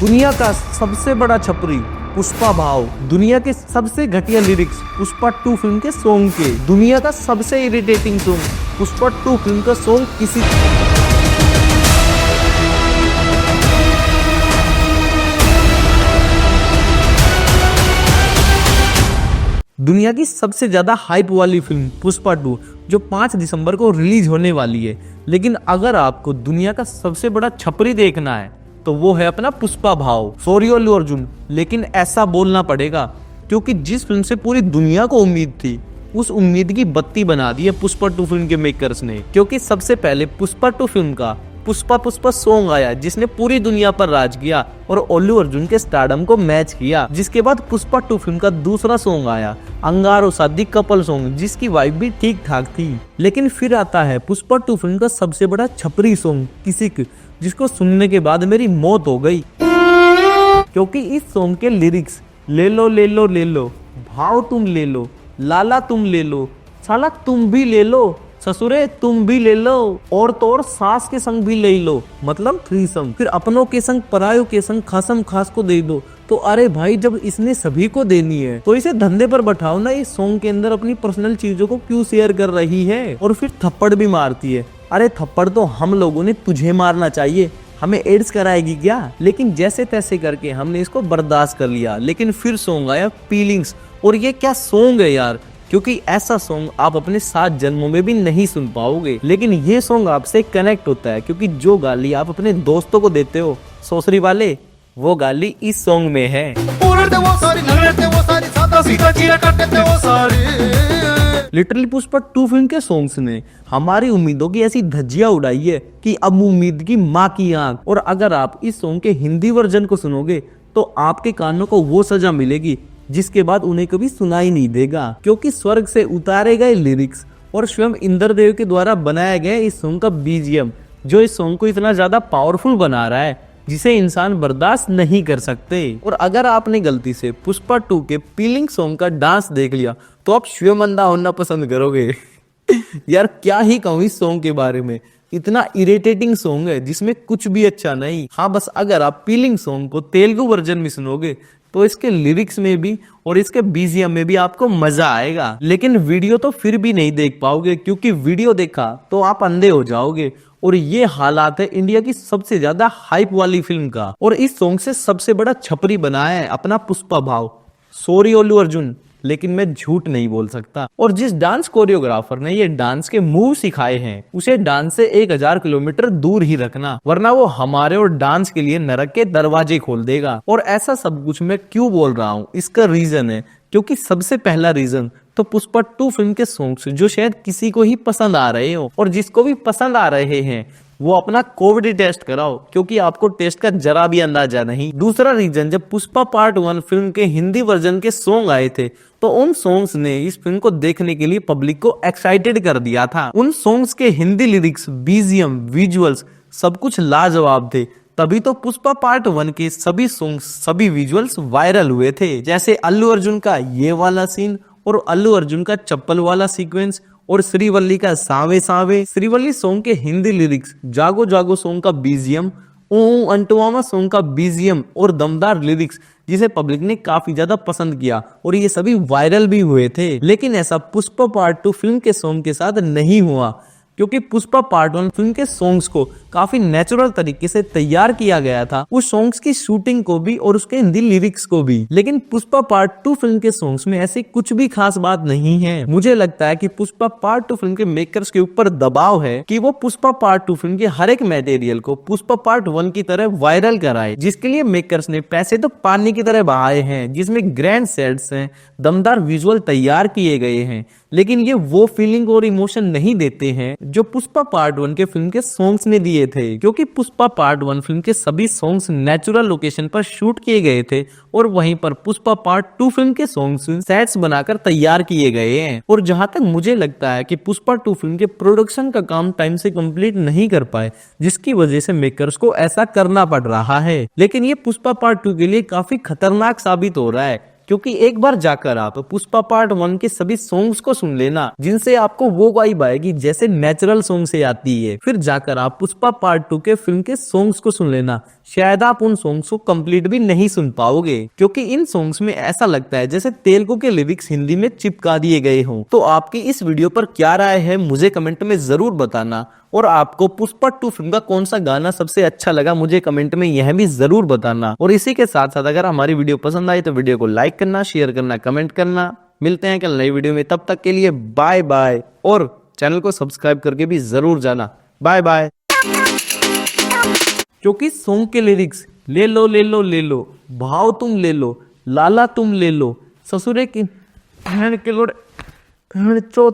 दुनिया का सबसे बड़ा छपरी पुष्पा भाव, दुनिया के सबसे घटिया लिरिक्स पुष्पा 2 फिल्म के सॉन्ग के, दुनिया का सबसे इरिटेटिंग सॉन्ग पुष्पा 2 फिल्म का सॉन्ग किसी दुनिया की सबसे ज्यादा हाइप वाली फिल्म पुष्पा 2 जो 5 दिसंबर को रिलीज होने वाली है। लेकिन अगर आपको दुनिया का सबसे बड़ा छपरी देखना है तो वो है अपना पुष्पा भाव। सॉरी अल्लू अर्जुन, लेकिन ऐसा बोलना पड़ेगा क्योंकि जिस फिल्म से पूरी दुनिया को उम्मीद थी उस उम्मीद की बत्ती बना दी है पुष्पा 2 फिल्म के मेकर्स ने। क्योंकि सबसे पहले पुष्पा 2 फिल्म का पुष्पा पुष्पा सॉन्ग आया जिसने पूरी दुनिया पर राज किया और अल्लू अर्जुन के स्टारडम को मैच किया। जिसके बाद पुष्पा 2 फिल्म का दूसरा सॉन्ग आया अंगारो शादी कपल सॉन्ग, जिसकी वाइब भी ठीक ठाक थी। लेकिन फिर आता है पुष्पा 2 फिल्म का सबसे बड़ा छपरी सॉन्ग किसिक, जिसको सुनने के बाद मेरी मौत हो गई। क्योंकि इस सॉन्ग के लिरिक्स ले लो ले लो ले लो, भाव तुम ले लो, लाला तुम ले लो, साला तुम भी ले लो, ससुरे तुम भी ले लो, और तो और सास के संग भी ले लो, मतलब थ्रीसम। फिर अपनों के संग परायों के संग खासम खास को दे दो। तो अरे भाई, जब इसने सभी को देनी है तो इसे धंधे पर बैठाओ ना। इस सॉन्ग के अंदर अपनी पर्सनल चीजों को क्यों शेयर कर रही है? और फिर थप्पड़ भी मारती है। अरे थप्पड़ तो हम लोगों ने तुझे मारना चाहिए, हमें एड्स कराएगी क्या? लेकिन जैसे तैसे करके हमने इसको बर्दाश्त कर लिया। लेकिन फिर सॉन्ग आया फीलिंग्स, और ये क्या सॉन्ग है यार, क्योंकि ऐसा सॉन्ग आप अपने 7 जन्मों में भी नहीं सुन पाओगे। लेकिन ये सॉन्ग आपसे कनेक्ट होता है क्योंकि जो गाली आप अपने दोस्तों को देते हो सौसरी वाले, वो गाली इस सॉन्ग में है। लिटरली पुष्पा 2 फिल्म के सॉन्ग्स ने हमारी उम्मीदों की ऐसी धज्जियां उड़ाई है कि अब उम्मीद की माँ की आंख। और अगर आप इस सॉन्ग के हिंदी वर्जन को सुनोगे तो आपके कानों को वो सजा मिलेगी जिसके बाद उन्हें कभी सुनाई नहीं देगा। क्योंकि स्वर्ग से उतारे गए लिरिक्स और स्वयं इंद्रदेव के द्वारा बनाया गया इस सॉन्ग का बीजीएम, जो इस सॉन्ग को इतना ज्यादा पावरफुल बना रहा है जिसे इंसान बर्दाश्त नहीं कर सकते। और अगर आपने गलती से पुष्पा 2 के फीलिंग सॉन्ग का डांस देख लिया तो आप स्वयं अंधा होना पसंद करोगे। यार क्या ही कहूँ इस सॉन्ग के बारे में, इतना इरिटेटिंग सॉन्ग है जिसमें कुछ भी अच्छा नहीं। हाँ, बस अगर आप फीलिंग सॉन्ग को तेलुगु वर्जन में सुनोगे तो इसके लिरिक्स में भी और इसके बीजीएम में भी आपको मजा आएगा। लेकिन वीडियो तो फिर भी नहीं देख पाओगे क्योंकि वीडियो देखा तो आप अंधे हो जाओगे। और ये हालात है इंडिया की सबसे ज्यादा हाइप वाली फिल्म का। और इस सॉन्ग से सबसे बड़ा छपरी बनाया है अपना पुष्पा भाव। सॉरी अल्लू अर्जुन, लेकिन मैं झूठ नहीं बोल सकता। और जिस डांस कोरियोग्राफर ने ये डांस के मूव सिखाए हैं उसे डांस से 1000 किलोमीटर दूर ही रखना, वरना वो हमारे और डांस के लिए नरक के दरवाजे खोल देगा। और ऐसा सब कुछ मैं क्यों बोल रहा हूँ, इसका रीजन है क्योंकि सबसे पहला रीजन तो पुष्पा 2 फिल्म के सॉन्ग्स जो शायद किसी को ही पसंद आ रहे हो, और जिसको भी पसंद आ रहे हैं वो अपना कोविड टेस्ट कराओ क्योंकि आपको टेस्ट का जरा भी अंदाजा नहीं। दूसरा रीजन, जब पुष्पा पार्ट 1 फिल्म के हिंदी वर्जन के सॉन्ग आए थे तो उन सॉन्ग्स ने इस फिल्म को देखने के लिए पब्लिक को एक्साइटेड कर दिया था। उन सॉन्ग्स के हिंदी लिरिक्स, बीजीएम, विजुअल्स सब कुछ लाजवाब थे। तभी तो पुष्पा पार्ट 1 के सभी सॉन्ग्स, सभी विजुअल्स वायरल हुए थे। जैसे अल्लू अर्जुन का ये वाला सीन और अल्लू अर्जुन का चप्पल वाला सीक्वेंस और श्रीवल्ली का सावे सावे। श्रीवल्ली सॉन्ग के हिंदी लिरिक्स, जागो जागो सॉन्ग का बीजीएम, ओ अंटुआमा सॉन्ग का बीजीएम और दमदार लिरिक्स जिसे पब्लिक ने काफी ज्यादा पसंद किया और ये सभी वायरल भी हुए थे। लेकिन ऐसा पुष्पा पार्ट 2 फिल्म के सॉन्ग के साथ नहीं हुआ क्योंकि पुष्पा पार्ट 1 फिल्म के सॉन्ग्स को काफी नेचुरल तरीके से तैयार किया गया था, उस सॉन्ग्स की शूटिंग को भी और उसके हिंदी लिरिक्स को भी। लेकिन पुष्पा पार्ट 2 फिल्म के सॉन्ग्स में ऐसी कुछ भी खास बात नहीं है। मुझे लगता है कि पुष्पा पार्ट 2 फिल्म के मेकर्स के ऊपर दबाव है कि वो पुष्पा पार्ट 2 फिल्म के हर एक मटेरियल को पुष्पा पार्ट 1 की तरह वायरल कराए, जिसके लिए मेकर्स ने पैसे तो पानी की तरह बहाए हैं, जिसमें ग्रैंड सेट्स हैं, दमदार विजुअल तैयार किए गए हैं, लेकिन ये वो फीलिंग और इमोशन नहीं देते हैं जो पुष्पा पार्ट 1 के फिल्म के सॉन्ग्स ने दिए थे। क्योंकि पुष्पा पार्ट 1 फिल्म के सभी सॉन्ग्स नेचुरल लोकेशन पर शूट किए गए थे और वहीं पर पुष्पा पार्ट 2 फिल्म के सॉन्ग्स सेट्स बनाकर तैयार किए गए हैं। और जहां तक मुझे लगता है कि पुष्पा 2 फिल्म के प्रोडक्शन का काम टाइम से कंप्लीट नहीं कर पाए, जिसकी वजह से मेकर्स को ऐसा करना पड़ रहा है। लेकिन ये पुष्पा पार्ट 2 के लिए काफी खतरनाक साबित हो रहा है क्योंकि एक बार जाकर आप पुष्पा पार्ट 1 के सभी सॉन्ग्स को सुन लेना जिनसे आपको वो वाइब आएगी जैसे नेचुरल सॉन्ग से आती है। फिर जाकर आप पुष्पा पार्ट 2 के फिल्म के सॉन्ग्स को सुन लेना शायद आप उन सॉन्ग्स को कंप्लीट भी नहीं सुन पाओगे, क्योंकि इन सॉन्ग्स में ऐसा लगता है जैसे तेलुगु के लिरिक्स हिंदी में चिपका दिए गए हों। तो आपकी इस वीडियो पर क्या राय है मुझे कमेंट में जरूर बताना, और आपको पुष्पा 2 फिल्म का कौन सा गाना सबसे अच्छा लगा मुझे कमेंट में यह भी जरूर बताना। और इसी के साथ साथ अगर हमारी वीडियो पसंद आई तो वीडियो को लाइक करना, शेयर करना, कमेंट करना। मिलते हैं कल नई वीडियो में, तब तक के लिए बाय बाय, और चैनल को सब्सक्राइब करके भी जरूर जाना। Bye bye. क्योंकि सॉन्ग के लिरिक्स ले लो ले लो ले लो, भाव तुम ले लो, लाला तुम ले लो, ससुरे की बहन के लोड़े, बहन चौथ